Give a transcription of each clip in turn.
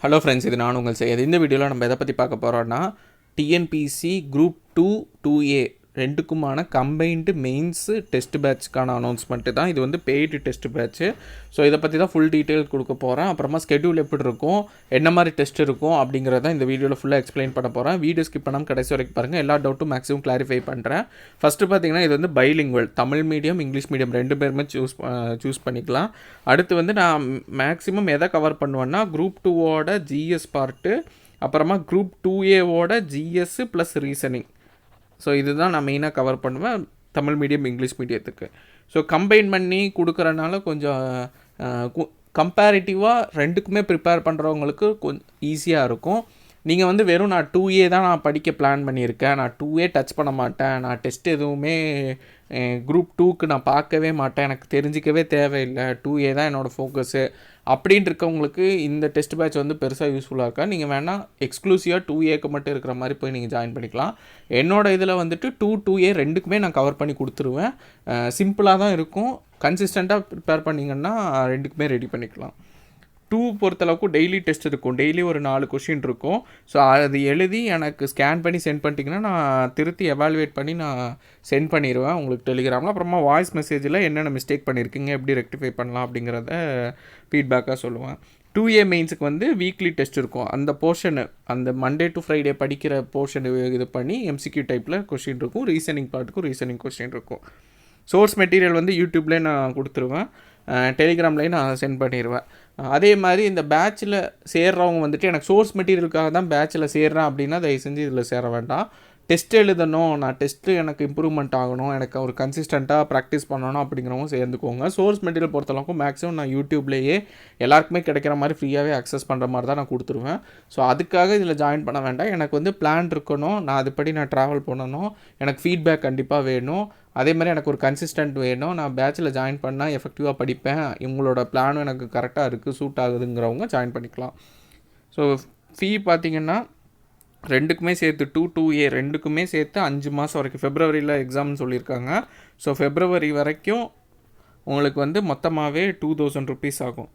Hello friends, இது நான் உங்கள் செய்யாது. இந்த வீடியோவில் நம்ம எதை பற்றி பார்க்க போகிறோன்னா, டிஎன்பிசி குரூப் 2 2A ரெண்டுக்குமான கம்பைன்டு மெயின்ஸு டெஸ்ட் பேட்ச்க்கான அனௌன்ஸ்மெண்ட்டு தான். இது வந்து பெய்டு டெஸ்ட் பேட்ச்சு. ஸோ இதை பற்றி தான் ஃபுல் டீட்டெயில் கொடுக்க போகிறேன். அப்புறமா ஸ்கெடியூல் எப்படி இருக்கும், என்ன மாதிரி டெஸ்ட் இருக்கும் அப்படிங்கிறத இந்த வீடியோவில் ஃபுல்லாக எக்ஸ்பிளைன் பண்ண போகிறேன். வீடியோ ஸ்கிப் பண்ணாமல் கடைசி வரைக்கும் பாருங்கள். எல்லா டவுட்டும் மேக்ஸிமம் கிளாரிஃபை பண்ணுறேன். ஃபஸ்ட்டு பார்த்தீங்கன்னா, இது வந்து bilingual, Tamil medium English medium ரெண்டு பேருமே சூஸ் பண்ணிக்கலாம். அடுத்து வந்து நான் மேக்ஸிமம் எதை கவர் பண்ணுவேன்னா, குரூப் 2ஓட ஜிஎஸ் பார்ட்டு, அப்புறமா group 2A GS plus reasoning. So இதுதான் நான் மெயினாக கவர் பண்ணுவேன் தமிழ் மீடியம் இங்கிலீஷ் மீடியத்துக்கு. ஸோ கம்பைன் பண்ணி கொடுக்குறனால கொஞ்சம் கம்பேரிட்டிவாக ரெண்டுக்குமே ப்ரிப்பேர் பண்ணுறவங்களுக்கு கொஞ்சம் ஈஸியாக இருக்கும். நீங்கள் வந்து வெறும் நான் 2A தான் நான் படிக்க பிளான் பண்ணியிருக்கேன், நான் 2A டச் பண்ண மாட்டேன், நான் டெஸ்ட் எதுவுமே குரூப் 2க்கு நான் பார்க்கவே மாட்டேன், எனக்கு தெரிஞ்சிக்கவே தேவையில்லை, 2A தான் என்னோடய ஃபோக்கஸு அப்படின்ட்டு இருக்கவங்களுக்கு இந்த டெஸ்ட் பேட்ச் வந்து பெருசாக யூஸ்ஃபுல்லாக இருக்கா. நீங்கள் வேணால் எக்ஸ்க்ளூசிவாக 2Aக்கு மட்டும் இருக்கிற மாதிரி போய் நீங்கள் ஜாயின் பண்ணிக்கலாம். என்னோடய இதில் வந்துட்டு 2A ரெண்டுக்குமே நான் கவர் பண்ணி கொடுத்துருவேன். சிம்பிளாக தான் இருக்கும். கன்சிஸ்டண்ட்டாக ப்ரிப்பேர் பண்ணிங்கன்னா ரெண்டுக்குமே ரெடி பண்ணிக்கலாம். 2 பொறுத்தளவுக்கு டெய்லி டெஸ்ட் இருக்கும். டெய்லி ஒரு 4 கொஷின் இருக்கும். ஸோ அது எழுதி எனக்கு ஸ்கேன் பண்ணி சென்ட் பண்ணிட்டீங்கன்னா நான் திருத்தி எவாலுவேட் பண்ணி நான் சென்ட் பண்ணிடுவேன் உங்களுக்கு டெலிகிராமில். அப்புறமா வாய்ஸ் மெசேஜில் என்னென்ன மிஸ்டேக் பண்ணியிருக்கீங்க, எப்படி ரெக்டிஃபை பண்ணலாம் அப்படிங்கிறத ஃபீட்பேக்காக சொல்லுவேன். 2A மெயின்ஸுக்கு வந்து வீக்லி டெஸ்ட் இருக்கும். அந்த போர்ஷனு, அந்த மண்டே டு ஃப்ரைடே படிக்கிற போர்ஷன் இது பண்ணி MCQ டைப்பில் கொஷின் இருக்கும். ரீசனிங் பார்ட்டுக்கும் ரீசனிங் கொஷின் இருக்கும். சோர்ஸ் மெட்டீரியல் வந்து யூடியூப்லேயே நான் கொடுத்துருவேன், டெலிகிராம்லேயே நான் சென்ட் பண்ணிடுவேன். அதே மாதிரி இந்த பேட்சில் சேர்றவங்க வந்துட்டு எனக்கு சோர்ஸ் மெட்டீரியலுக்காக தான் பேட்சில் சேர்றேன் அப்படின்னா தயவு செஞ்சு இதில் சேர வேண்டாம். டெஸ்ட் எழுதணும், நான் டெஸ்ட்டு எனக்கு இம்ப்ரூவ்மெண்ட் ஆகணும், எனக்கு ஒரு கன்சிஸ்டண்ட்டாக ப்ராக்டிஸ் பண்ணணும் அப்படிங்கிறவங்க சேர்ந்துக்கோங்க. சோர்ஸ் மெட்டீரியல் பொறுத்தளவுக்கு மேக்ஸிமம் நான் யூடியூப்லேயே எல்லாருக்குமே கிடைக்கிற மாதிரி ஃப்ரீயாகவே அக்சஸ் பண்ணுற மாதிரி தான் நான் கொடுத்துருவேன். ஸோ அதுக்காக இதில் ஜாயின் பண்ண வேண்டாம். எனக்கு வந்து பிளான் இருக்கணும், நான் அதுபடி நான் ட்ராவல் பண்ணணும், எனக்கு ஃபீட்பேக் கண்டிப்பாக வேணும், அதே மாதிரி எனக்கு ஒரு கன்சிஸ்டன்ட் வேணும், நான் பேட்சில் ஜாயின் பண்ணால் எஃபெக்டிவாக படிப்பேன், இவங்களோட பிளானும் எனக்கு கரெக்டாக இருக்குது, சூட் ஆகுதுங்கிறவங்க ஜாயின் பண்ணிக்கலாம். ஸோ ஃபீ பார்த்திங்கன்னா ரெண்டுக்குமே சேர்த்து 2A ரெண்டுக்குமே சேர்த்து 5 மாதம் வரைக்கும், ஃபெப்ரவரியில் எக்ஸாம்னு சொல்லியிருக்காங்க. ஸோ ஃபெப்ரவரி வரைக்கும் உங்களுக்கு வந்து மொத்தமாகவே 2000 ருபீஸ் ஆகும்,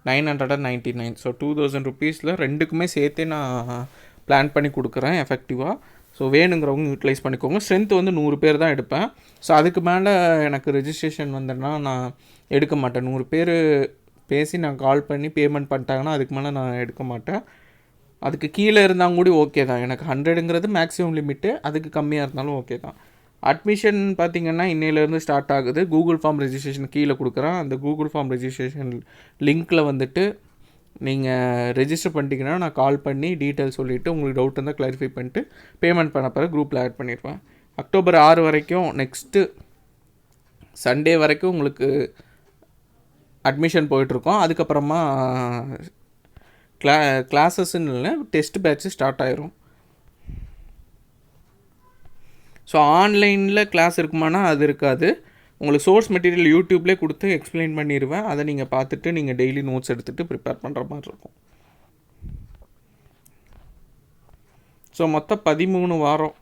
1999. ஸோ 2000 ருபீஸில் ரெண்டுக்குமே சேர்த்து நான் பிளான் பண்ணி கொடுக்குறேன் எஃபெக்டிவாக. ஸோ வேணுங்கிறவங்க யூட்டிலைஸ் பண்ணிக்கோங்க. ஸ்ட்ரென்த் வந்து 100 பேர் தான் எடுப்பேன். ஸோ அதுக்கு மேலே எனக்கு ரெஜிஸ்ட்ரேஷன் வந்தேன்னா நான் எடுக்க மாட்டேன். 100 பேர் பேசி நான் கால் பண்ணி பேமெண்ட் பண்ணிட்டாங்கன்னா அதுக்கு மேலே நான் எடுக்க மாட்டேன். அதுக்கு கீழே இருந்தால் கூட ஓகே தான். எனக்கு 100ங்கிறது மேக்ஸிமம் லிமிட்டு, அதுக்கு கம்மியாக இருந்தாலும் ஓகே தான். அட்மிஷன் பார்த்திங்கன்னா இன்னையிலேருந்து ஸ்டார்ட் ஆகுது. கூகுள் ஃபார்ம் ரெஜிஸ்ட்ரேஷன் கீழே கொடுக்குறேன். அந்த கூகுள் ஃபார்ம் ரெஜிஸ்ட்ரேஷன் லிங்க்கில் வந்துட்டு நீங்கள் ரெஜிஸ்டர் பண்ணிட்டீங்கன்னா நான் கால் பண்ணி டீட்டெயில் சொல்லிவிட்டு உங்களுக்கு டவுட் இருந்தால் கிளாரிஃபை பண்ணிட்டு பேமெண்ட் பண்ண பிறகு குரூப்பில் ஆட் பண்ணிடுவேன். அக்டோபர் 6 வரைக்கும், நெக்ஸ்ட்டு சண்டே வரைக்கும் உங்களுக்கு அட்மிஷன் போயிட்டுருக்கோம். அதுக்கப்புறமா கிளாஸஸ்ன்னு இல்லை, டெஸ்ட் பேட்ச்சு ஸ்டார்ட் ஆயிரும். ஸோ ஆன்லைனில் கிளாஸ் இருக்குமானா அது இருக்காது. உங்களுக்கு சோர்ஸ் மெட்டீரியல் யூடியூப்லேயே கொடுத்து எக்ஸ்பிளைன் பண்ணிடுவேன். அதை நீங்கள் பார்த்துட்டு நீங்கள் டெய்லி நோட்ஸ் எடுத்துகிட்டு ப்ரிப்பேர் பண்ணுற மாதிரி இருக்கும். ஸோ மொத்தம் 13 வாரம்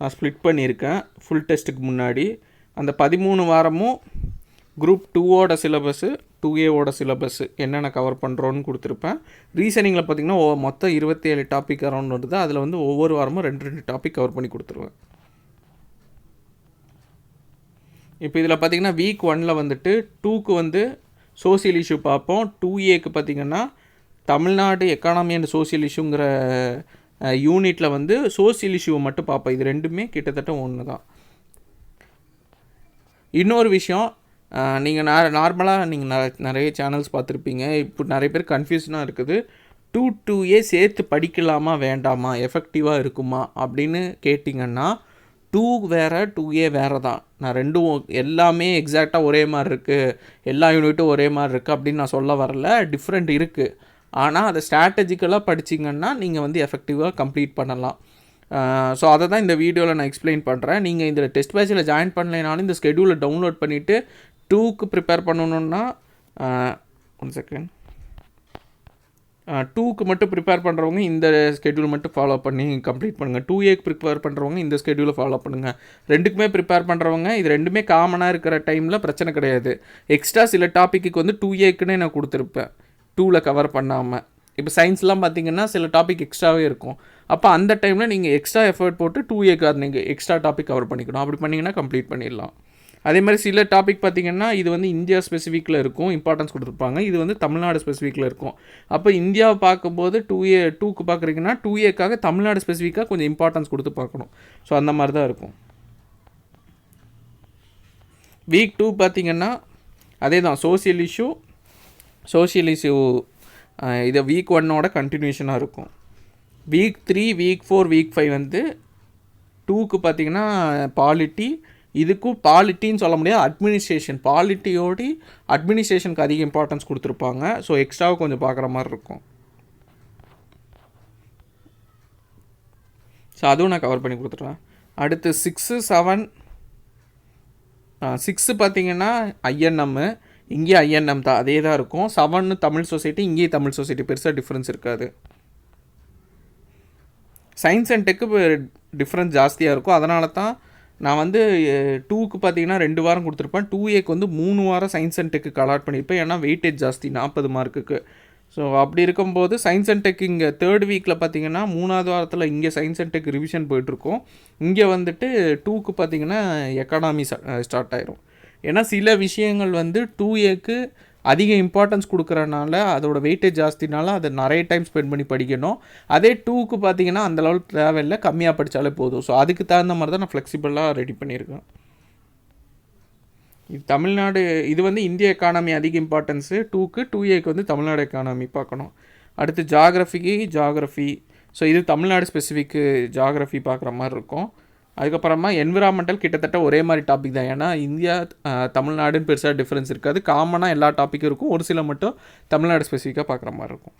நான் ஸ்ப்ளிட் பண்ணியிருக்கேன் ஃபுல் டெஸ்ட்டுக்கு முன்னாடி. அந்த 13 வாரமும் குரூப் 2ஓட சிலபஸ்ஸு, 2A சிலபஸ்ஸு என்னென்ன கவர் பண்ணுறோன்னு கொடுத்துருப்பேன். ரீசனிங்கில் பார்த்திங்கன்னா மொத்தம் 27 டாபிக் அரௌண்ட் வருது. அதில் வந்து ஒவ்வொரு வாரமும் 2 டாபிக் கவர் பண்ணி கொடுத்துருவேன். இப்போ இதில் பார்த்திங்கன்னா வீக் 1ல் வந்துட்டு 2க்கு வந்து சோசியல் இஷ்யூ பார்ப்போம். 2Aக்கு பார்த்திங்கன்னா தமிழ்நாடு எக்கானமி அண்ட் சோசியல் இஷ்யூங்கிற யூனிட்டில் வந்து சோசியல் இஷ்யூவை மட்டும் பார்ப்போம். இது ரெண்டுமே கிட்டத்தட்ட ஒன்று தான். இன்னொரு விஷயம், நீங்கள் நார்மலாக நீங்கள் நிறைய சேனல்ஸ் பார்த்துருப்பீங்க. இப்போ நிறைய பேர் கன்ஃபியூஷனாக இருக்குது. 2A சேர்த்து படிக்கலாமா வேண்டாமா, எஃபெக்டிவாக இருக்குமா அப்படின்னு கேட்டிங்கன்னா 2 வேறு 2A வேறு தான். நான் ரெண்டும் எல்லாமே எக்ஸாக்டாக ஒரே மாதிரி இருக்குது, எல்லா யூனிட்டும் ஒரே மாதிரி இருக்குது அப்படின்னு நான் சொல்ல வரல. டிஃப்ரெண்ட் இருக்குது. ஆனால் அதை ஸ்ட்ராட்டஜிக்கலாக படிச்சிங்கன்னா நீங்கள் வந்து எஃபெக்டிவாக கம்ப்ளீட் பண்ணலாம். ஸோ அதை தான் இந்த வீடியோவில் நான் எக்ஸ்பிளைன் பண்ணுறேன். நீங்கள் இந்த டெஸ்ட் பேட்சில் ஜாயின் பண்ணலைனாலும் இந்த ஸ்கெடியூலை டவுன்லோட் பண்ணிவிட்டு 2க்கு ப்ரிப்பேர் பண்ணணுன்னா 1 செகண்ட் 2க்கு மட்டும் ப்ரிப்பேர் பண்ணுறவங்க இந்த ஸ்கெடியூல் மட்டும் ஃபாலோ பண்ணி கம்ப்ளீட் பண்ணுங்கள். 2Aக்கு ப்ரிப்பேர் பண்ணுறவங்க இந்த ஸ்கெடியூலை ஃபாலோ பண்ணுங்கள். ரெண்டுக்குமே ப்ரிப்பேர் பண்ணுறவங்க இது ரெண்டுமே காமனாக இருக்கிற டைமில் பிரச்சனை கிடையாது. எக்ஸ்ட்ரா சில டாப்பிக்கு வந்து 2Aக்குன்னே நான் கொடுத்துருப்பேன். 2ல் கவர் பண்ணாமல். இப்போ சயின்ஸ்லாம் பார்த்தீங்கன்னா சில டாபிக் எக்ஸ்ட்ராவே இருக்கும். அப்போ அந்த டைமில் நீங்கள் எக்ஸ்ட்ரா எஃபர்ட் போட்டு 2Aக்கு அது நீங்கள் எக்ஸ்ட்ரா டாபிக் கவர் பண்ணிக்கணும். அப்படி பண்ணிங்கன்னா கம்ப்ளீட் பண்ணிடலாம். அதே மாதிரி சில டாபிக் பார்த்திங்கன்னா இது வந்து இந்தியா ஸ்பெசிஃபிக்கில் இருக்கும், இம்பார்ட்டன்ஸ் கொடுத்துருப்பாங்க. இது வந்து தமிழ்நாடு ஸ்பெசிஃபிக்கில் இருக்கும். அப்போ இந்தியாவை பார்க்கும்போது 2க்கு பார்க்குறீங்கன்னா 2Aக்காக தமிழ்நாடு ஸ்பெசிஃபிக்காக கொஞ்சம் இம்பார்ட்டன்ஸ் கொடுத்து பார்க்கணும். ஸோ அந்த மாதிரி தான் இருக்கும். வீக் 2 பார்த்திங்கன்னா அதே தான், சோஷியல் இஷ்யூ இதை வீக் 1ஓட கண்டினியூஷனாக இருக்கும். வீக் 3, வீக் 4, வீக் 5 வந்து 2க்கு பார்த்திங்கன்னா பாலிட்டி. இதுக்கும் பாலிட்டின்னு சொல்ல முடியாது, அட்மினிஸ்ட்ரேஷன். பாலிட்டியோடு அட்மினிஸ்ட்ரேஷனுக்கு அதிக இம்பார்ட்டன்ஸ் கொடுத்துருப்பாங்க. ஸோ எக்ஸ்ட்ராவை கொஞ்சம் பார்க்குற மாதிரி இருக்கும். ஸோ அதுவும் நான் கவர் பண்ணி கொடுத்துருவேன். அடுத்து 6, 7, 6 பார்த்திங்கன்னா ஐஎன்எம். இங்கேயே ஐஎன்எம் தான், அதே தான் இருக்கும். 7 தமிழ் சொசைட்டி, இங்கேயே தமிழ் சொசைட்டி, பெருசாக டிஃப்ரென்ஸ் இருக்காது. சயின்ஸ் அண்ட் டெக்கு டிஃப்ரென்ஸ் ஜாஸ்தியாக இருக்கும். அதனால தான் நான் வந்து 2க்கு பார்த்தீங்கன்னா 2 வாரம் கொடுத்துருப்பேன். 2Aக்கு வந்து 3 வாரம் சயின்ஸ் அண்ட் டெக்கு அலாட் பண்ணியிருப்பேன். ஏன்னா வெயிட்டேஜ் ஜாஸ்தி, 40 மார்க்குக்கு. ஸோ அப்படி இருக்கும்போது சயின்ஸ் அண்ட் டெக் இங்கே 3rd வீக்கில் பார்த்தீங்கன்னா 3வது வாரத்தில் இங்கே சயின்ஸ் அண்ட் டெக் ரிவிஷன் போயிட்டுருக்கோம். இங்கே வந்துட்டு 2க்கு பார்த்தீங்கன்னா எக்கானமி ஸ்டார்ட் ஆயிரும். ஏன்னா சில விஷயங்கள் வந்து 2Aக்கு அதிக இம்பார்ட்டன்ஸ் கொடுக்குறனால, அதோட வெயிட்டேஜ் ஜாஸ்தினால அதை நிறைய டைம் ஸ்பெண்ட் பண்ணி படிக்கணும். அதே 2க்கு பார்த்தீங்கன்னா அந்த லெவலுக்கு தேவையில்லை, கம்மியாக படித்தாலே போதும். ஸோ அதுக்கு தகுந்த மாதிரி தான் நான் ஃப்ளெக்சிபிளாக ரெடி பண்ணியிருக்கேன். இது தமிழ்நாடு, இது வந்து இந்திய எக்கானமி அதிக இம்பார்ட்டன்ஸு 2க்கு. 2Aக்கு வந்து தமிழ்நாடு எக்கானமி பார்க்கணும். அடுத்து ஜாகிரஃபி. ஸோ இது தமிழ்நாடு ஸ்பெசிஃபிக்கு ஜாகிரஃபி பார்க்குற மாதிரி இருக்கும். அதுக்கப்புறமா என்விரான்மெண்டல் கிட்டத்தட்ட ஒரே மாதிரி டாபிக் தான். ஏன்னா இந்தியா தமிழ்நாடுன்னு பெருசாக டிஃப்ரென்ஸ் இருக்காது. காமனாக எல்லா டாப்பிக்கும் இருக்கும். ஒரு சில மட்டும் தமிழ்நாடு ஸ்பெசிஃபிக்காக பார்க்குற மாதிரி இருக்கும்.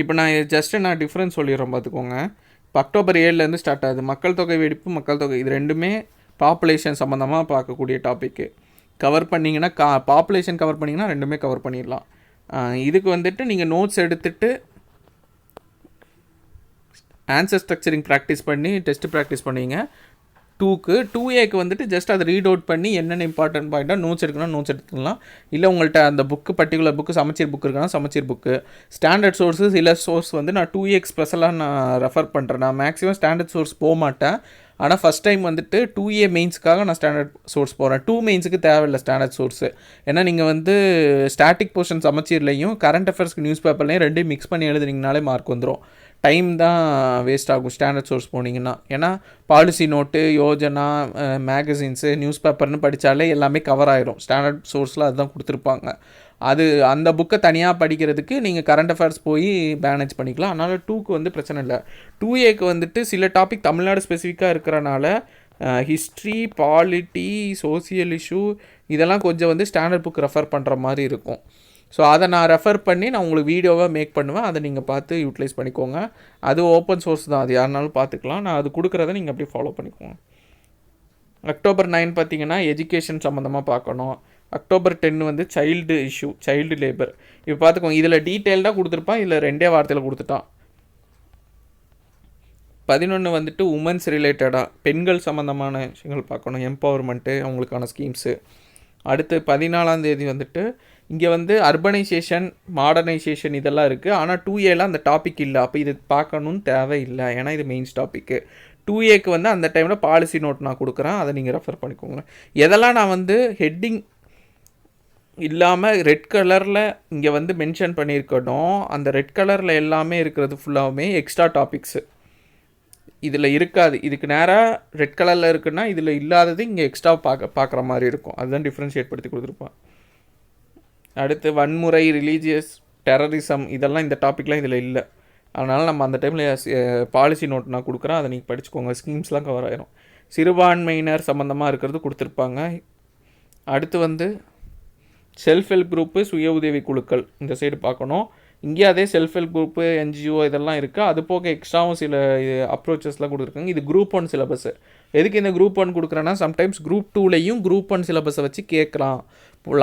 இப்போ நான் டிஃப்ரென்ஸ் சொல்லிடுறேன் பார்த்துக்கோங்க. இப்போ அக்டோபர் 7லேருந்து ஸ்டார்ட் ஆகுது. மக்கள் தொகை வெடிப்பு, மக்கள் தொகை, இது ரெண்டுமே பாப்புலேஷன் சம்மந்தமாக பார்க்கக்கூடிய டாப்பிக்கு. கவர் பண்ணிங்கன்னா பாப்புலேஷன் கவர் பண்ணிங்கன்னா ரெண்டுமே கவர் பண்ணிடலாம். இதுக்கு வந்துட்டு நீங்கள் நோட்ஸ் எடுத்துகிட்டு ஆன்சர் ஸ்ட்ரக்சரிங் ப்ராக்டிஸ் பண்ணி டெஸ்ட் ப்ராக்டிஸ் பண்ணுவீங்க. 2Aக்கு வந்துட்டு ஜஸ்ட் அதை ரீட் அவுட் பண்ணி என்னென்ன இம்பார்ட்டன்ட் பாயிண்ட்டாக நோட்ஸ் எடுக்கணும், நோட்ஸ் எடுத்துக்கலாம். இல்லை உங்கள்கிட்ட அந்த புக்கு, பர்டிகுலர் புக்கு, சமச்சீர் புக்கு இருக்குன்னா சமச்சீர் புக்கு. ஸ்டாண்டர்ட் சோர்ஸு சில சோர்ஸ் வந்து நான் 2Aக்கு ஸ்பெஷலாக நான் ரெஃபர் பண்ணுறேன். நான் மேக்ஸிமம் ஸ்டாண்டர்ட் சோர்ஸ் போக மாட்டேன். ஆனால் ஃபஸ்ட் டைம் வந்துட்டு 2A மெயின்ஸுக்காக நான் ஸ்டாண்டர்ட் சோர்ஸ் போகிறேன். 2 மெயின்ஸுக்கு தேவையில்லை ஸ்டாண்டர்ட் சோர்ஸு. ஏன்னா நீங்கள் வந்து ஸ்டாட்டிக் போர்ஷன் சமச்சீர்லையும் கரண்ட் அஃபேர்ஸ்க்கு நியூஸ் பேப்பர்லையும் ரெண்டையும் மிக்ஸ் பண்ணி எழுதுனீங்கனாலே மார்க் வந்துடும். டைம் தான் வேஸ்ட் ஆகும் ஸ்டாண்டர்ட் சோர்ஸ் போனீங்கன்னா. ஏன்னா policy note, Yojana, magazines, news பேப்பர்னு படித்தாலே எல்லாமே கவர் ஆகிரும். ஸ்டாண்டர்ட் சோர்ஸில் அதுதான் கொடுத்துருப்பாங்க. அந்த புக்கை தனியாக படிக்கிறதுக்கு நீங்கள் கரண்ட் அஃபேர்ஸ் போய் மேனேஜ் பண்ணிக்கலாம். அதனால் 2க்கு வந்து பிரச்சனை இல்லை. 2Aக்கு வந்துட்டு சில டாபிக் தமிழ்நாடு ஸ்பெசிஃபிக்காக இருக்கிறனால ஹிஸ்ட்ரி, பாலிட்டி, சோசியல் இஷ்யூ இதெல்லாம் கொஞ்சம் வந்து ஸ்டாண்டர்ட் புக் ரெஃபர் பண்ணுற மாதிரி இருக்கும். ஸோ அதை நான் ரெஃபர் பண்ணி நான் உங்களுக்கு வீடியோவாக மேக் பண்ணுவேன். அதை நீங்கள் பார்த்து யூட்டிலைஸ் பண்ணிக்கோங்க. அது ஓப்பன் சோர்ஸ் தான், அது யாருனாலும் பார்த்துக்கலாம். நான் அது கொடுக்குறத நீங்கள் அப்படியே ஃபாலோ பண்ணிக்கோங்க. அக்டோபர் 9 பார்த்தீங்கன்னா எஜுகேஷன் சம்மந்தமாக பார்க்கணும். அக்டோபர் 10 வந்து சைல்டு லேபர். இப்போ பார்த்துக்கோங்க, இதில் டீட்டெயில்டாக கொடுத்துருப்பான், இதில் 2 வார்த்தையில் கொடுத்துட்டான். 11 வந்துட்டு உமன்ஸ் ரிலேட்டடாக பெண்கள் சம்மந்தமான விஷயங்கள் பார்க்கணும், எம்பவர்மெண்ட்டு, அவங்களுக்கான ஸ்கீம்ஸு. அடுத்து 14ஆம் தேதி வந்துட்டு இங்கே வந்து அர்பனைசேஷன், மாடர்னைசேஷன் இதெல்லாம் இருக்குது. ஆனால் 2Aல அந்த டாபிக் இல்லை. அப்போ இது பார்க்கணுன்னு தேவையில்லை, ஏன்னா இது மெயின்ஸ் டாப்பிக்கு. 2Aக்கு வந்து அந்த டைமில் பாலிசி நோட் நான் கொடுக்குறேன், அதை நீங்கள் ரெஃபர் பண்ணிக்கோங்க. எதெல்லாம் நான் வந்து ஹெட்டிங் இல்லாமல் ரெட் கலரில் இங்கே வந்து மென்ஷன் பண்ணியிருக்கணும், அந்த ரெட் கலரில் எல்லாமே இருக்கிறது ஃபுல்லாகவுமே எக்ஸ்ட்ரா டாபிக்ஸு. இதில் இருக்காது. இதுக்கு நேராக ரெட் கலரில் இருக்குன்னா இதில் இல்லாதது இங்கே எக்ஸ்ட்ரா பார்க்குற மாதிரி இருக்கும். அதுதான் டிஃப்ரென்ஷியேட் படுத்தி கொடுத்துருப்பான். அடுத்து வன்முறை, ரிலீஜியஸ், டெரரிசம் இதெல்லாம் இந்த டாப்பிக்லாம் இதில் இல்லை. அதனால் நம்ம அந்த டைமில் பாலிசி நோட் நான் கொடுக்குறேன், அதை நீங்கள் படிச்சுக்கோங்க. ஸ்கீம்ஸ்லாம் கவர் ஆயிரும். சிறுபான்மையினர் சம்மந்தமாக இருக்கிறது கொடுத்துருப்பாங்க. அடுத்து வந்து செல்ஃப் ஹெல்ப் குரூப்பு, சுய உதவி குழுக்கள் இந்த சைடு பார்க்கணும். இங்கே அதே செல்ஃப் ஹெல்ப் குரூப்பு, NGO இதெல்லாம் இருக்குது. அது போக எக்ஸ்ட்ராவும் சில அப்ரோச்சஸ்லாம் கொடுத்துருக்காங்க. இது குரூப் 1 சிலபஸ்ஸு. எதுக்கு இந்த குரூப் 1 கொடுக்குறேன்னா, சம்டைம்ஸ் குரூப் 2லையும் குரூப் 1 சிலபஸை வச்சு கேட்கலாம்.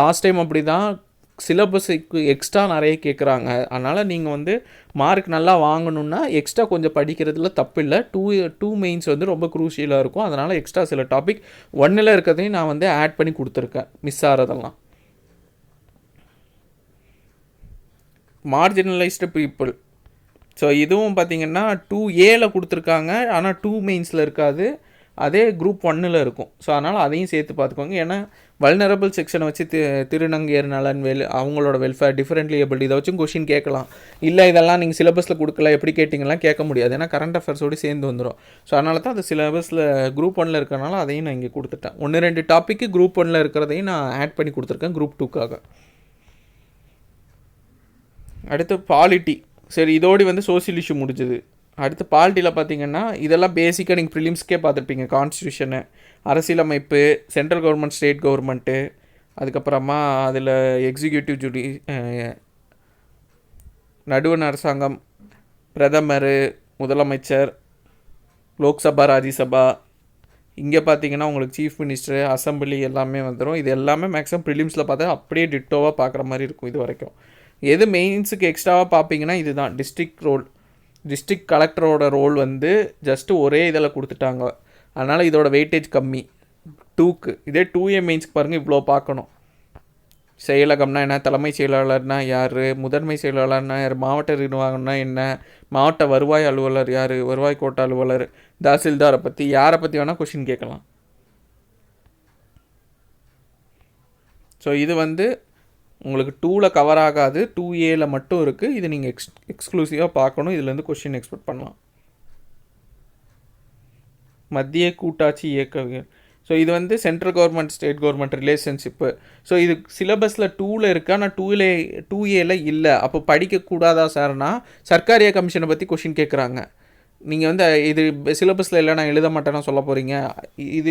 லாஸ்ட் டைம் அப்படி தான் சிலபஸுக்கு எக்ஸ்ட்ரா நிறைய கேட்குறாங்க. அதனால் நீங்கள் வந்து மார்க் நல்லா வாங்கணுன்னா எக்ஸ்ட்ரா கொஞ்சம் படிக்கிறதுல தப்பு இல்லை. டூ மெயின்ஸ் வந்து ரொம்ப குரூஷியலாக இருக்கும். அதனால் எக்ஸ்ட்ரா சில டாபிக் 1ல் இருக்கிறதையும் நான் வந்து ஆட் பண்ணி கொடுத்துருக்கேன், மிஸ் ஆகிறதெல்லாம். மார்ஜினலைஸ்டு பீப்புள், ஸோ இதுவும் பார்த்திங்கன்னா 2Aல கொடுத்துருக்காங்க, ஆனால் 2 மெயின்ஸில் இருக்காது, அதே குரூப் 1ல் இருக்கும். ஸோ அதனால் அதையும் சேர்த்து பார்த்துக்கோங்க. ஏன்னா வல்னரபிள் செக்ஷனை வச்சு திருநங்கையர் நலன், அவங்களோட வெல்ஃபேர், டிஃப்ரெண்ட்லி ஏபிள்டு, இதை வச்சும் கொஷின் கேட்கலாம். இல்லை இதெல்லாம் நீங்கள் சிலபஸில் கொடுக்கல எப்படி கேட்டிங்கலாம் கேட்க முடியாது, ஏன்னா கரண்ட் அஃபேர்ஸோடு சேர்ந்து வந்துடும். ஸோ அதனால தான் அது சிலபஸில் குரூப் 1ல் இருக்கிறனால அதையும் நான் இங்கே கொடுத்துட்டேன். 1-2 டாப்பிக்கு குரூப் 1ல் இருக்கிறதையும் நான் ஆட் பண்ணி கொடுத்துருக்கேன் குரூப் 2க்காக. அடுத்து பாலிட்டி, சரி இதோடு வந்து சோசியல் இஷ்யூ முடிஞ்சது. அடுத்து பாலிட்டியில் பார்த்தீங்கன்னா இதெல்லாம் பேசிக்காக நீங்கள் ப்ரிலிம்ஸ்க்கே பார்த்துருப்பீங்க. கான்ஸ்டியூஷனு, அரசியலமைப்பு, சென்ட்ரல் கவர்மெண்ட், ஸ்டேட் கவர்மெண்ட்டு, அதுக்கப்புறமா அதில் எக்ஸிக்யூட்டிவ் நடுவண் அரசாங்கம், பிரதமர், முதலமைச்சர், லோக்சபா, ராஜ்யசபா, இங்கே பார்த்தீங்கன்னா உங்களுக்கு சீஃப் மினிஸ்டர், அசம்பிளி எல்லாமே வந்துடும். இது எல்லாமே மேக்ஸிமம் ப்ரிலிம்ஸில் பார்த்தா அப்படியே டிட்டோவாக பார்க்குற மாதிரி இருக்கும் இது வரைக்கும். எது மெயின்ஸுக்கு எக்ஸ்ட்ராவாக பார்ப்பீங்கன்னா இதுதான் டிஸ்ட்ரிக்ட் கலெக்டரோட ரோல் வந்து ஜஸ்ட்டு ஒரே இதில் கொடுத்துட்டாங்க. அதனால் இதோட வெயிட்டேஜ் கம்மி 2க்கு. இதே 2A மெயின்ஸ்க்கு பாருங்கள் இவ்வளோ பார்க்கணும். செயலகம்னா என்ன, தலைமை செயலாளர்னா யார், முதன்மை செயலாளர்னா யார், மாவட்ட நிர்வாகம்னா என்ன, மாவட்ட வருவாய் அலுவலர் யார், வருவாய் கோட்ட அலுவலர், தாசில்தாரை பற்றி யாரை பற்றி வேணால் கொஷின் கேட்கலாம். ஸோ இது வந்து உங்களுக்கு 2ல் கவர் ஆகாது, 2Aல மட்டும் இருக்குது. இது நீங்கள் எக்ஸ்க்ளூசிவாக பார்க்கணும், இதுலேருந்து கொஷின் எக்ஸ்பெக்ட் பண்ணலாம். மத்திய கூட்டாட்சி இயக்கவியல், ஸோ இது வந்து central government state government relationship. So இது சிலபஸில் 2ல் இருக்கா, ஆனால் 2Aல இல்லை. அப்போ படிக்கக்கூடாதா சார்னா சர்க்காரிய கமிஷனை பற்றி கொஷின் கேட்குறாங்க. நீங்கள் வந்து இது சிலபஸில் இல்லை நான் எழுத மாட்டேன்னு சொல்ல போகிறீங்க,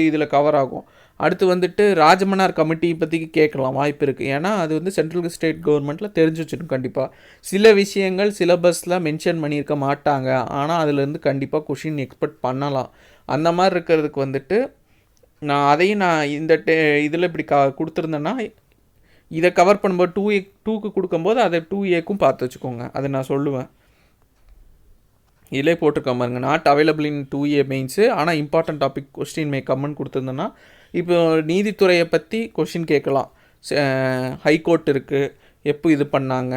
இதில் கவர் ஆகும். அடுத்து வந்துட்டு ராஜமன்னார் கமிட்டி பற்றி கேட்கலாம் வாய்ப்பு இருக்குது. ஏன்னா அது வந்து சென்ட்ரல் ஸ்டேட் கவர்மெண்ட்டில் தெரிஞ்சு வச்சுருக்கும் கண்டிப்பாக. சில விஷயங்கள் சிலபஸில் மென்ஷன் பண்ணியிருக்க மாட்டாங்க, ஆனால் அதுலேருந்து கண்டிப்பாக கொஷின் எக்ஸ்பெக்ட் பண்ணலாம். அந்த மாதிரி இருக்கிறதுக்கு வந்துட்டு நான் அதையும் இந்த இதில் இப்படி கொடுத்துருந்தேன்னா இதை கவர் பண்ணும்போது 2க்கு கொடுக்கும்போது அதை 2Aக்கும் பார்த்து வச்சுக்கோங்க, அதை நான் சொல்லுவேன். இதிலே போட்டிருக்க பாருங்க, not available in 2A mains, ஆனால் இம்பார்ட்டன்ட் டாபிக் கொஸ்டின் மே கம்மன் கொடுத்துருந்தேன்னா இப்போ நீதித்துறையை பற்றி கொஷின் கேட்கலாம். ஹைகோர்ட் இருக்குது, எப்போ இது பண்ணாங்க,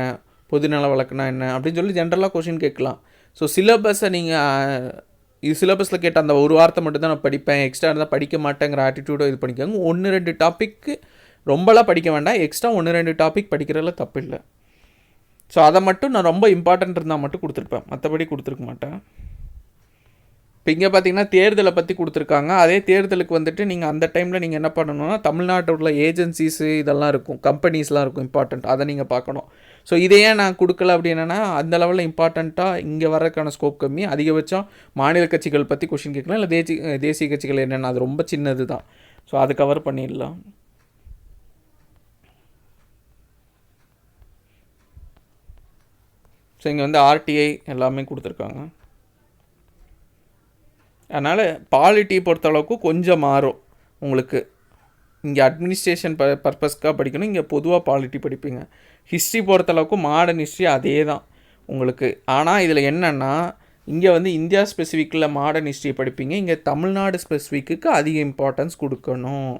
பொதுநல வழக்குனா என்ன அப்படின்னு சொல்லி ஜென்ரலாக கொஷின் கேட்கலாம். ஸோ சிலபஸை நீங்கள் இது சிலபஸில் கேட்ட அந்த ஒரு வார்த்தை மட்டும் தான் நான் படிப்பேன், எக்ஸ்ட்ரா இருந்தால் படிக்க மாட்டேங்கிற ஆட்டிடியூடோ இது பண்ணிக்கோங்க. 1-2 டாப்பிக்கு ரொம்பலாம் படிக்க வேண்டாம், எக்ஸ்ட்ரா 1-2 டாபிக் படிக்கிறதுல தப்பு இல்லை. ஸோ அதை மட்டும் நான் ரொம்ப இம்பார்ட்டன்ட் இருந்தால் மட்டும் கொடுத்துருப்பேன், மற்றபடி கொடுத்துருக்க மாட்டேன். இப்போ இங்கே பார்த்தீங்கன்னா தேர்தலை பற்றி கொடுத்துருக்காங்க. அதே தேர்தலுக்கு வந்துட்டு நீங்கள் அந்த டைமில் நீங்கள் என்ன பண்ணணும்னா தமிழ்நாட்டில் உள்ள ஏஜென்சிஸு இதெல்லாம் இருக்கும், கம்பெனிஸ்லாம் இருக்கும் இம்பார்ட்டண்ட், அதை நீங்கள் பார்க்கணும். ஸோ இதையே நான் கொடுக்கல அப்படின்னா அந்த லெவலில் இம்பார்ட்டண்ட்டாக இங்கே வரதுக்கான ஸ்கோப் கம்மி. அதிகபட்சம் மாநில கட்சிகள் பற்றி கொஷின் கேட்கலாம், இல்லை தேசிய கட்சிகள் என்னென்ன, அது ரொம்ப சின்னது தான். ஸோ அது கவர் பண்ணிடலாம். ஸோ இங்கே வந்து RTI எல்லாமே கொடுத்துருக்காங்க. அதனால் பாலிட்டி பொறுத்தளவுக்கு கொஞ்சம் மாறும் உங்களுக்கு. இங்கே அட்மினிஸ்ட்ரேஷன் பர்பஸ்க்காக படிக்கணும், இங்கே பொதுவாக பாலிட்டி படிப்பீங்க. ஹிஸ்ட்ரி பொறுத்தளவுக்கு மாடர்ன் ஹிஸ்ட்ரி அதே தான் உங்களுக்கு. ஆனால் இதில் என்னென்னா இங்கே வந்து இந்தியா ஸ்பெசிஃபிக்கில் மாடர்ன் ஹிஸ்ட்ரி படிப்பீங்க, இங்கே தமிழ்நாடு ஸ்பெசிஃபிக்கு அதிக இம்பார்ட்டன்ஸ் கொடுக்கணும்.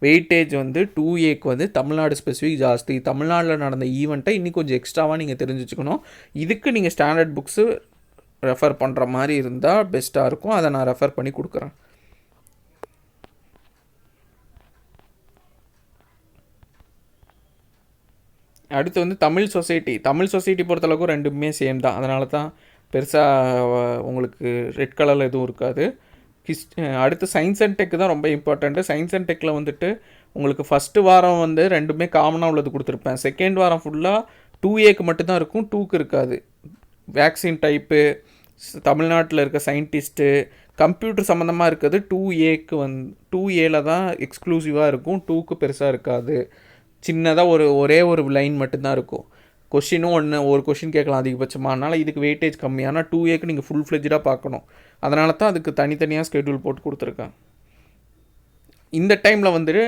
வெயிட்டேஜ் வந்து 2Aக்கு வந்து தமிழ்நாடு ஸ்பெசிஃபிக் ஜாஸ்தி. தமிழ்நாட்டில் நடந்த ஈவெண்ட்டை இன்னும் கொஞ்சம் எக்ஸ்ட்ராவாக நீங்கள் தெரிஞ்சு வச்சுக்கணும். இதுக்கு நீங்கள் ஸ்டாண்டர்ட் புக்ஸு ரெஃபர் பண்ணுற மாதிரி இருந்தால் பெஸ்ட்டாக இருக்கும், அதை நான் ரெஃபர் பண்ணி கொடுக்குறேன். அடுத்து வந்து தமிழ் சொசைட்டி பொறுத்தளவுக்கு ரெண்டுமே சேம் தான், அதனால தான் பெருசாக உங்களுக்கு ரெட் கலரில் எதுவும் இருக்காது. அடுத்து சயின்ஸ் அண்ட் டெக் தான் ரொம்ப இம்பார்ட்டண்ட்டு. சயின்ஸ் அண்ட் டெக்கில் வந்துட்டு உங்களுக்கு ஃபஸ்ட்டு வாரம் வந்து ரெண்டுமே காமனாக உள்ளது கொடுத்துருப்பேன். செகண்ட் வாரம் ஃபுல்லாக 2Aக்கு மட்டும்தான் இருக்கும், 2க்கு இருக்காது. வேக்சின் டைப்பு, தமிழ்நாட்டில் இருக்க சயின்டிஸ்ட்டு, கம்ப்யூட்டர் சம்மந்தமாக இருக்கிறது 2Aக்கு 2Aல தான் எக்ஸ்க்ளூசிவாக இருக்கும், 2க்கு பெருசாக இருக்காது. சின்னதாக ஒரே ஒரு லைன் மட்டும்தான் இருக்கும். கொஷினும் ஒரு கொஷின் கேட்கலாம் அதிகபட்சமாக, அதனால் இதுக்கு வெயிட்டேஜ் கம்மி. ஆனால் 2Aக்கு நீங்கள் ஃபுல் ஃப்ளெஜ்டாக பார்க்கணும், அதனால தான் அதுக்கு தனித்தனியாக ஸ்கெடியூல் போட்டு கொடுத்துருக்கேன். இந்த டைமில் வந்துட்டு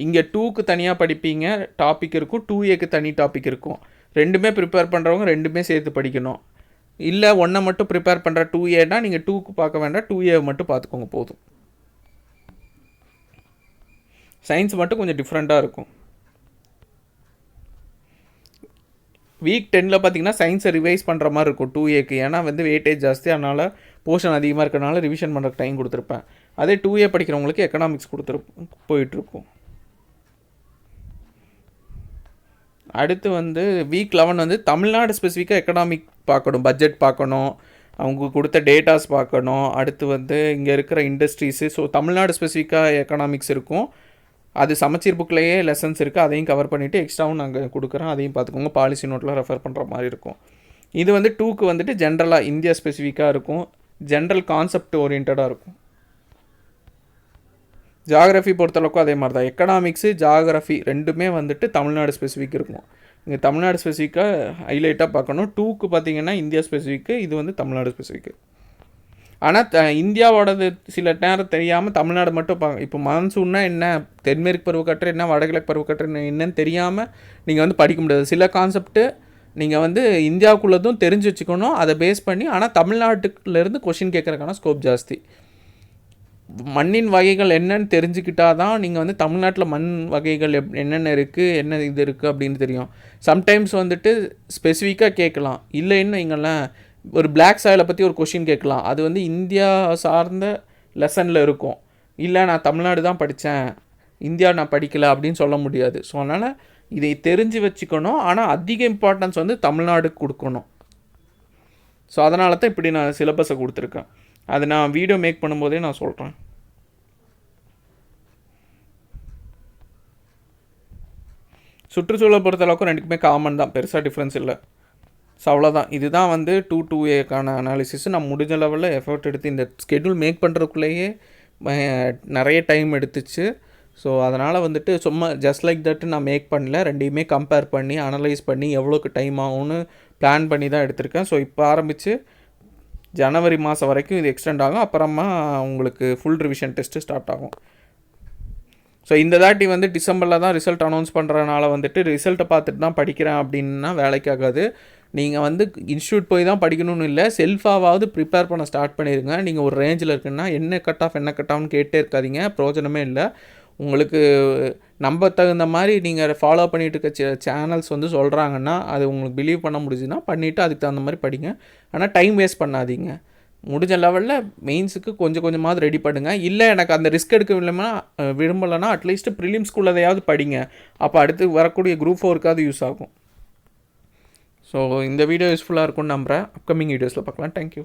இங்கே 2க்கு தனியாக படிப்பீங்க, டாபிக் இருக்கும், 2Aக்கு தனி டாபிக் இருக்கும். ரெண்டுமே ப்ரிப்பேர் பண்ணுறவங்க ரெண்டுமே சேர்த்து படிக்கணும். இல்லை ஒன்றை மட்டும் ப்ரிப்பேர் பண்ணுற 2Aனா நீங்கள் 2க்கு பார்க்க வேண்டாம், 2A மட்டும் பார்த்துக்கோங்க போதும். சயின்ஸ் மட்டும் கொஞ்சம் டிஃப்ரெண்ட்டாக இருக்கும். வீக் 10ல் பார்த்தீங்கன்னா சயின்ஸை ரிவைஸ் பண்ணுற மாதிரி இருக்கும் 2Aக்கு. ஏன்னா வந்து வெயிட்டேஜ் ஜாஸ்தி, அதனால் போர்ஷன் அதிகமாக இருக்கிறனால ரிவிஷன் பண்ணுறக்கு டைம் கொடுத்துருப்பேன். அதே 2A படிக்கிறவங்களுக்கு எக்கனாமிக்ஸ் போயிட்டுருக்கும். அடுத்து வந்து வீக் 11 வந்து தமிழ்நாடு ஸ்பெசிஃபிக்காக எக்கனாமிக் பார்க்கணும், பட்ஜெட் பார்க்கணும், அவங்க கொடுத்த டேட்டாஸ் பார்க்கணும். அடுத்து வந்து இங்கே இருக்கிற இண்டஸ்ட்ரீஸு. ஸோ தமிழ்நாடு ஸ்பெசிஃபிக்காக எக்கனாமிக்ஸ் இருக்கும். அது சமச்சீர் புக்லேயே லெசன்ஸ் இருக்குது, அதையும் கவர் பண்ணிவிட்டு எக்ஸ்ட்ராவும் நாங்கள் கொடுக்குறோம், அதையும் பார்த்துக்கோங்க. பாலிசி நோட்டில் ரெஃபர் பண்ணுற மாதிரி இருக்கும். இது வந்து 2க்கு வந்துட்டு ஜென்ரலாக இந்தியா ஸ்பெசிஃபிக்காக இருக்கும், ஜென்ரல் கான்செப்ட் ஓரியன்டாக இருக்கும். ஜாகிரஃபி பொறுத்தளவுக்கும் அதே மாதிரி தான். எக்கனாமிக்ஸு ஜாகிரஃபி ரெண்டுமே வந்துட்டு தமிழ்நாடு ஸ்பெசிஃபிக் இருக்கும். இங்கே தமிழ்நாடு ஸ்பெசிஃபிக்காக ஹைலைட்டாக பார்க்கணும். 2க்கு பார்த்தீங்கன்னா இந்தியா ஸ்பெசிஃபிக்கு, இது வந்து தமிழ்நாடு ஸ்பெசிஃபிக்கு. ஆனால் இந்தியாவோடது சில நேரம் தெரியாமல் தமிழ்நாடு மட்டும் இப்போ மான்சூன்னா என்ன, தென்மேற்கு பருவக்காற்று என்ன, வடகிழக்கு பருவக்காற்று என்னன்னு தெரியாமல் நீங்கள் வந்து படிக்க முடியாது. சில கான்செப்ட்டு நீங்கள் வந்து இந்தியாவுக்குள்ளதும் தெரிஞ்சு வச்சுக்கணும், அதை பேஸ் பண்ணி. ஆனால் தமிழ்நாட்டுலேருந்து கொஷின் கேட்குறதுக்கான ஸ்கோப் ஜாஸ்தி. மண்ணின் வகைகள் என்னன்னு தெரிஞ்சுக்கிட்டால் தான் நீங்கள் வந்து தமிழ்நாட்டில் மண் வகைகள் என்னென்ன இருக்குது, என்ன இது இருக்குது அப்படின்னு தெரியும். சம்டைம்ஸ் வந்துட்டு ஸ்பெசிஃபிக்காக கேட்கலாம். இல்லைன்னு வைங்களேன், ஒரு பிளாக் சாயிலை பற்றி ஒரு கொஷின் கேட்கலாம், அது வந்து இந்தியா சார்ந்த லெசனில் இருக்கும். இல்லை நான் தமிழ்நாடு தான் படித்தேன், இந்தியா நான் படிக்கலை அப்படின்னு சொல்ல முடியாது. ஸோ அதனால் இதை தெரிஞ்சு வச்சுக்கணும். ஆனால் அதிக இம்பார்ட்டன்ஸ் வந்து தமிழ்நாடுக்கு கொடுக்கணும். ஸோ அதனால தான் இப்படி நான் சிலபஸை கொடுத்துருக்கேன். அது நான் வீடியோ மேக் பண்ணும்போதே நான் சொல்கிறேன். சுற்றுச்சூழல் பொறுத்தளவுக்கு ரெண்டுக்குமே காமன் தான், பெருசாக டிஃப்ரென்ஸ் இல்லை. ஸோ அவ்வளோதான். இதுதான் வந்து 2A அனாலிசிஸ். நான் முடிஞ்ச லெவலில் எஃபர்ட் எடுத்து இந்த ஸ்கெட்யூல் மேக் பண்ணுறதுக்குள்ளேயே நிறைய டைம் எடுத்துச்சு. ஸோ அதனால் வந்துட்டு சும்மா ஜஸ்ட் லைக் தட்டு நான் மேக் பண்ணல, ரெண்டையுமே கம்பேர் பண்ணி அனலைஸ் பண்ணி எவ்வளோக்கு டைம் ஆகும்னு பிளான் பண்ணி தான் எடுத்திருக்கேன். ஸோ இப்போ ஆரம்பித்து ஜனவரி மாதம் வரைக்கும் இது எக்ஸ்டெண்ட் ஆகும். அப்புறமா உங்களுக்கு ஃபுல் ரிவிஷன் டெஸ்ட்டு ஸ்டார்ட் ஆகும். ஸோ இந்த தாட்டி வந்து டிசம்பரில் தான் ரிசல்ட் அனௌன்ஸ் பண்ணுறதுனால வந்துட்டு ரிசல்ட்டை பார்த்துட்டு தான் படிக்கிறேன் அப்படின்னா வேலைக்காகாது. நீங்கள் வந்து இன்ஸ்டியூட் போய் தான் படிக்கணும்னு இல்லை, செல்ஃபாவது ப்ரிப்பேர் பண்ண ஸ்டார்ட் பண்ணிடுங்க. நீங்கள் ஒரு ரேஞ்சில் இருக்குன்னா என்ன கட் ஆஃப்னு கேட்டே இருக்காதீங்க, பிரயோஜனமே இல்லை. உங்களுக்கு நம்ப தகுந்த மாதிரி நீங்கள் ஃபாலோ பண்ணிகிட்டு இருக்க சேனல்ஸ் வந்து சொல்கிறாங்கன்னா அது உங்களுக்கு பிலீவ் பண்ண முடிஞ்சுன்னா பண்ணிவிட்டு அதுக்கு தகுந்த மாதிரி படிங்க. ஆனால் டைம் வேஸ்ட் பண்ணாதீங்க. முடிஞ்ச லெவலில் மெயின்ஸுக்கு கொஞ்சம் கொஞ்சமாவது ரெடி பண்ணுங்கள். இல்லை எனக்கு அந்த ரிஸ்க் எடுக்க விரும்பலைன்னா அட்லீஸ்ட் ப்ரிலிம்ஸ்குள்ளதையாவது படிங்க. அப்போ அடுத்து வரக்கூடிய குரூப் 4க்காவது யூஸ் ஆகும். ஸோ இந்த வீடியோ யூஸ்ஃபுல்லாக இருக்கும்னு நம்புகிறேன். அப்கமிங் வீடியோஸில் பார்க்கலாம். தேங்க்யூ.